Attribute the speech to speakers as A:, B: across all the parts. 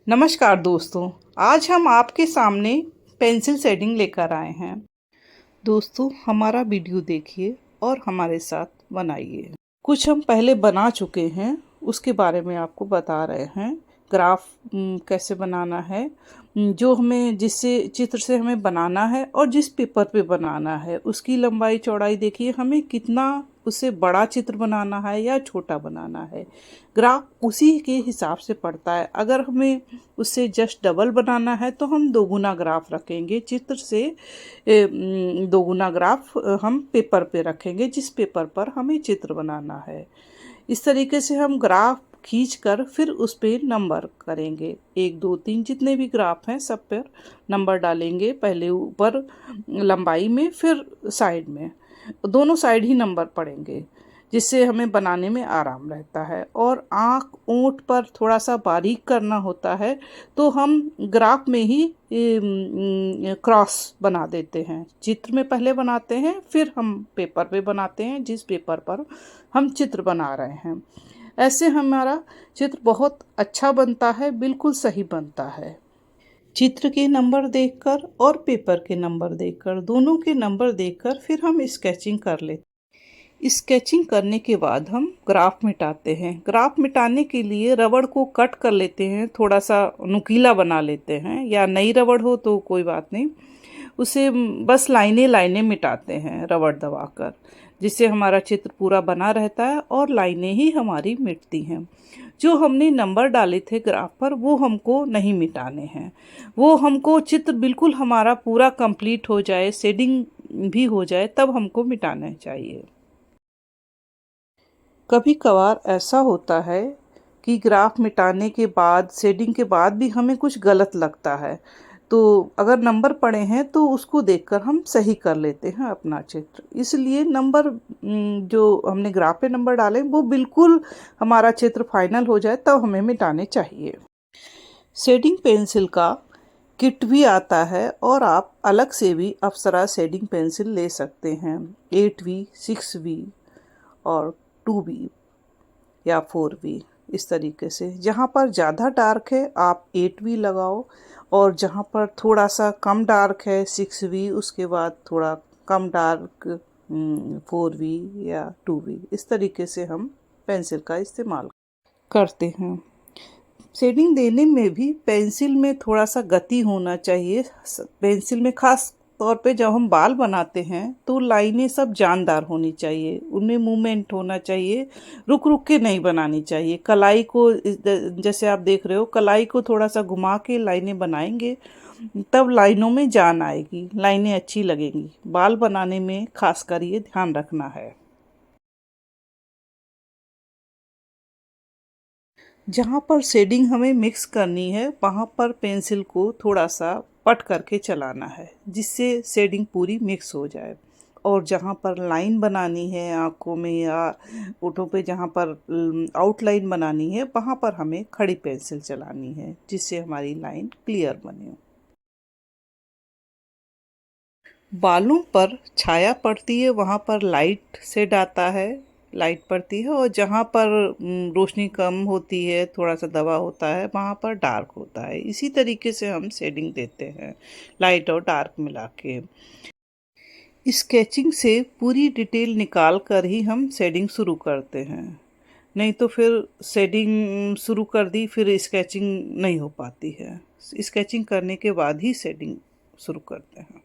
A: नमस्कार दोस्तों। आज हम आपके सामने पेंसिल शेडिंग लेकर आए हैं। दोस्तों, हमारा वीडियो देखिए और हमारे साथ बनाइए। कुछ हम पहले बना चुके हैं, उसके बारे में आपको बता रहे हैं। ग्राफ कैसे बनाना है, जो हमें जिससे चित्र से हमें बनाना है और जिस पेपर पे बनाना है उसकी लंबाई चौड़ाई देखिए, हमें कितना उससे बड़ा चित्र बनाना है या छोटा बनाना है। ग्राफ उसी के हिसाब से पड़ता है। अगर हमें उससे जस्ट डबल बनाना है तो हम दोगुना ग्राफ रखेंगे चित्र से। दोगुना ग्राफ हम पेपर पे रखेंगे जिस पेपर पर हमें चित्र बनाना है। इस तरीके से हम ग्राफ खींच कर फिर उस पर नंबर करेंगे। 1 2 3 जितने भी ग्राफ हैं सब पर नंबर डालेंगे। पहले ऊपर लंबाई में, फिर साइड में, दोनों साइड ही नंबर पड़ेंगे, जिससे हमें बनाने में आराम रहता है। और आँख ओंठ पर थोड़ा सा बारीक करना होता है तो हम ग्राफ में ही क्रॉस बना देते हैं। चित्र में पहले बनाते हैं, फिर हम पेपर पे बनाते हैं जिस पेपर पर हम चित्र बना रहे हैं। ऐसे हमारा चित्र बहुत अच्छा बनता है, बिल्कुल सही बनता है। चित्र के नंबर देखकर और पेपर के नंबर देखकर, दोनों के नंबर देखकर फिर हम स्केचिंग कर लेते हैं। स्केचिंग करने के बाद हम ग्राफ मिटाते हैं। ग्राफ मिटाने के लिए रबड़ को कट कर लेते हैं, थोड़ा सा नुकीला बना लेते हैं, या नई रबड़ हो तो कोई बात नहीं। उसे बस लाइनें लाइनें मिटाते हैं रबड़ दबाकर, जिससे हमारा चित्र पूरा बना रहता है और लाइनें ही हमारी मिटती हैं। जो हमने नंबर डाले थे ग्राफ पर वो हमको नहीं मिटाने हैं। वो हमको चित्र बिल्कुल हमारा पूरा कंप्लीट हो जाए, शेडिंग भी हो जाए, तब हमको मिटाना चाहिए। कभी कभार ऐसा होता है कि ग्राफ मिटाने के बाद, शेडिंग के बाद भी हमें कुछ गलत लगता है, तो अगर नंबर पड़े हैं तो उसको देखकर हम सही कर लेते हैं अपना चित्र। इसलिए नंबर जो हमने ग्राफ पे नंबर डाले वो बिल्कुल हमारा चित्र फाइनल हो जाए तब हमें मिटाने चाहिए। शेडिंग पेंसिल का किट भी आता है और आप अलग से भी अप्सरा शेडिंग पेंसिल ले सकते हैं। 8V 6V और 2V या 4V, इस तरीके से। जहाँ पर ज़्यादा डार्क है आप 8V लगाओ, और जहाँ पर थोड़ा सा कम डार्क है 6V, उसके बाद थोड़ा कम डार्क 4V या 2V। इस तरीके से हम पेंसिल का इस्तेमाल करते हैं। शेडिंग देने में भी पेंसिल में थोड़ा सा गति होना चाहिए। पेंसिल में खास तौर पे जब हम बाल बनाते हैं तो लाइनें सब जानदार होनी चाहिए, उनमें मूवमेंट होना चाहिए, रुक रुक के नहीं बनानी चाहिए। कलाई को जैसे आप देख रहे हो, कलाई को थोड़ा सा घुमा के लाइनें बनाएंगे तब लाइनों में जान आएगी, लाइनें अच्छी लगेंगी। बाल बनाने में खासकर ये ध्यान रखना है। जहाँ पर शेडिंग हमें मिक्स करनी है वहाँ पर पेंसिल को थोड़ा सा पट करके चलाना है, जिससे शेडिंग पूरी मिक्स हो जाए। और जहाँ पर लाइन बनानी है आँखों में या होठों पे, जहाँ पर आउटलाइन बनानी है वहाँ पर हमें खड़ी पेंसिल चलानी है, जिससे हमारी लाइन क्लियर बने। बालों पर छाया पड़ती है वहाँ पर लाइट शेड आता है, लाइट पड़ती है। और जहाँ पर रोशनी कम होती है, थोड़ा सा दबा होता है, वहाँ पर डार्क होता है। इसी तरीके से हम शेडिंग देते हैं, लाइट और डार्क मिला के। स्केचिंग से पूरी डिटेल निकाल कर ही हम शेडिंग शुरू करते हैं, नहीं तो फिर शेडिंग शुरू कर दी फिर स्केचिंग नहीं हो पाती है। स्केचिंग करने के बाद ही शेडिंग शुरू करते हैं।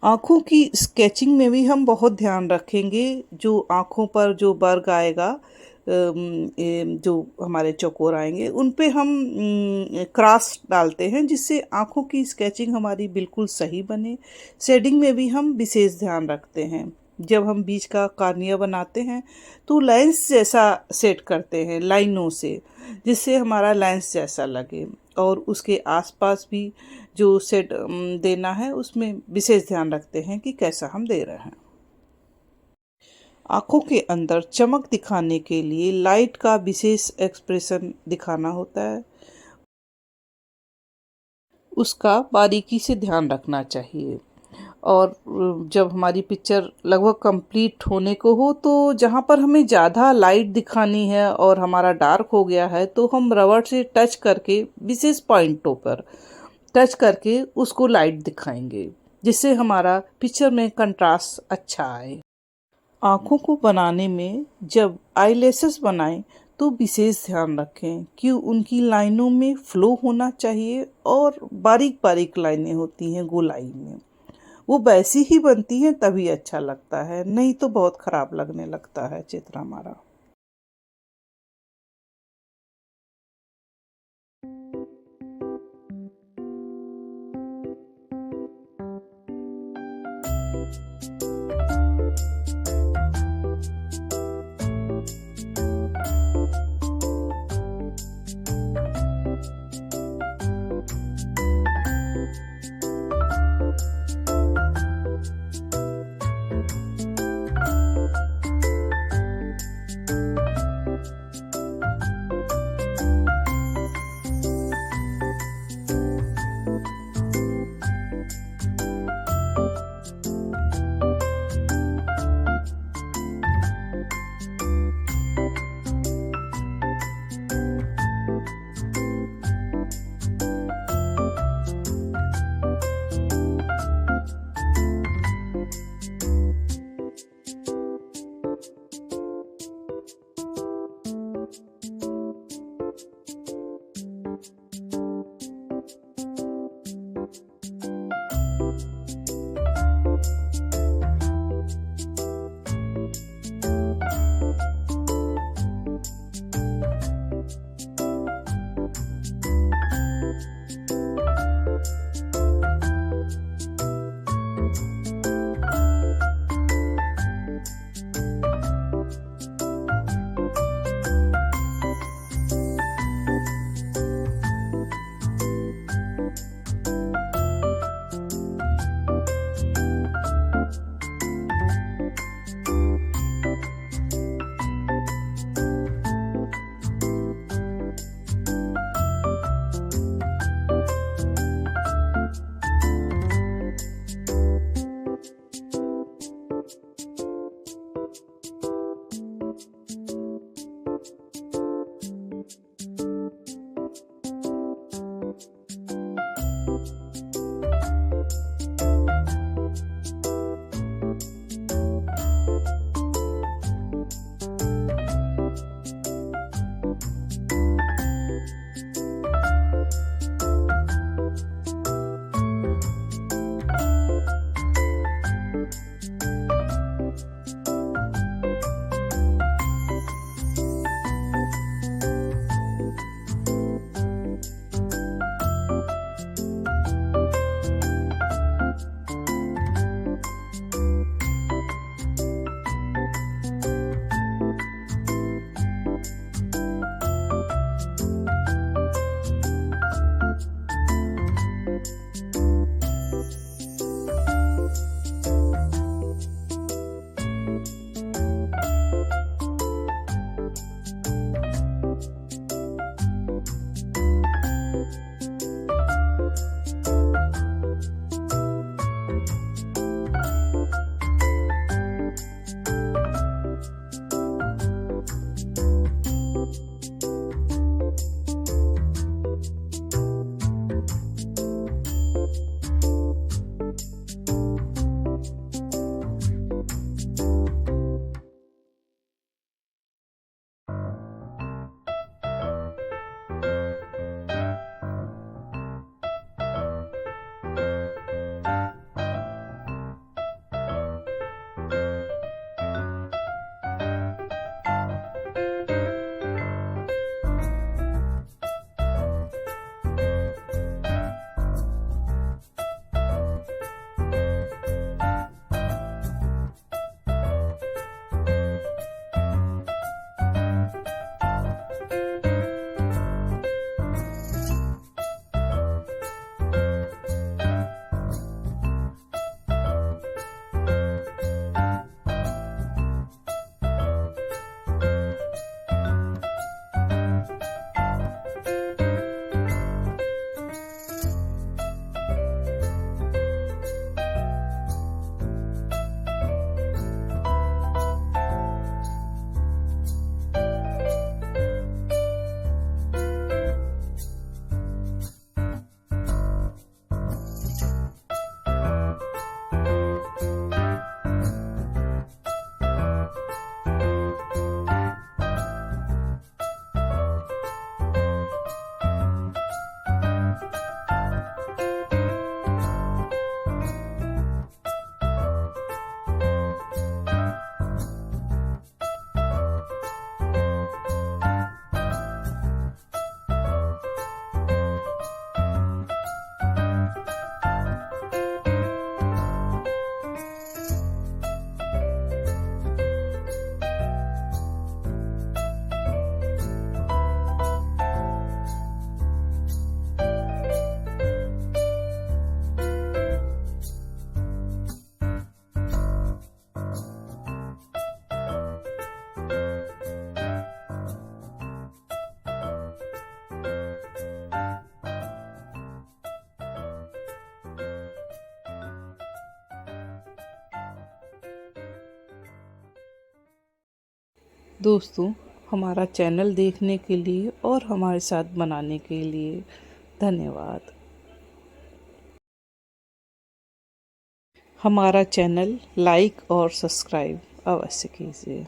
A: आँखों की स्केचिंग में भी हम बहुत ध्यान रखेंगे। जो आँखों पर जो वर्ग आएगा, जो हमारे चौकोर आएंगे उन पे हम क्रॉस डालते हैं, जिससे आँखों की स्केचिंग हमारी बिल्कुल सही बने। शेडिंग में भी हम विशेष ध्यान रखते हैं। जब हम बीच का कार्निया बनाते हैं तो लाइंस जैसा सेट करते हैं लाइनों से, जिससे हमारा लाइंस जैसा लगे। और उसके आसपास भी जो सेट देना है उसमें विशेष ध्यान रखते हैं कि कैसा हम दे रहे हैं। आंखों के अंदर चमक दिखाने के लिए लाइट का विशेष एक्सप्रेशन दिखाना होता है, उसका बारीकी से ध्यान रखना चाहिए। और जब हमारी पिक्चर लगभग कंप्लीट होने को हो तो जहाँ पर हमें ज़्यादा लाइट दिखानी है और हमारा डार्क हो गया है तो हम रबर से टच करके विशेष पॉइंटों पर टच करके उसको लाइट दिखाएंगे, जिससे हमारा पिक्चर में कंट्रास्ट अच्छा आए। आँखों को बनाने में जब आईलैशेस बनाएं तो विशेष ध्यान रखें कि उनकी लाइनों में फ्लो होना चाहिए, और बारीक बारीक लाइनें होती हैं गोलाई में, वो वैसी ही बनती हैं तभी अच्छा लगता है, नहीं तो बहुत खराब लगने लगता है चित्र हमारा। दोस्तों, हमारा चैनल देखने के लिए और हमारे साथ बनाने के लिए धन्यवाद। हमारा चैनल लाइक और सब्सक्राइब अवश्य कीजिए।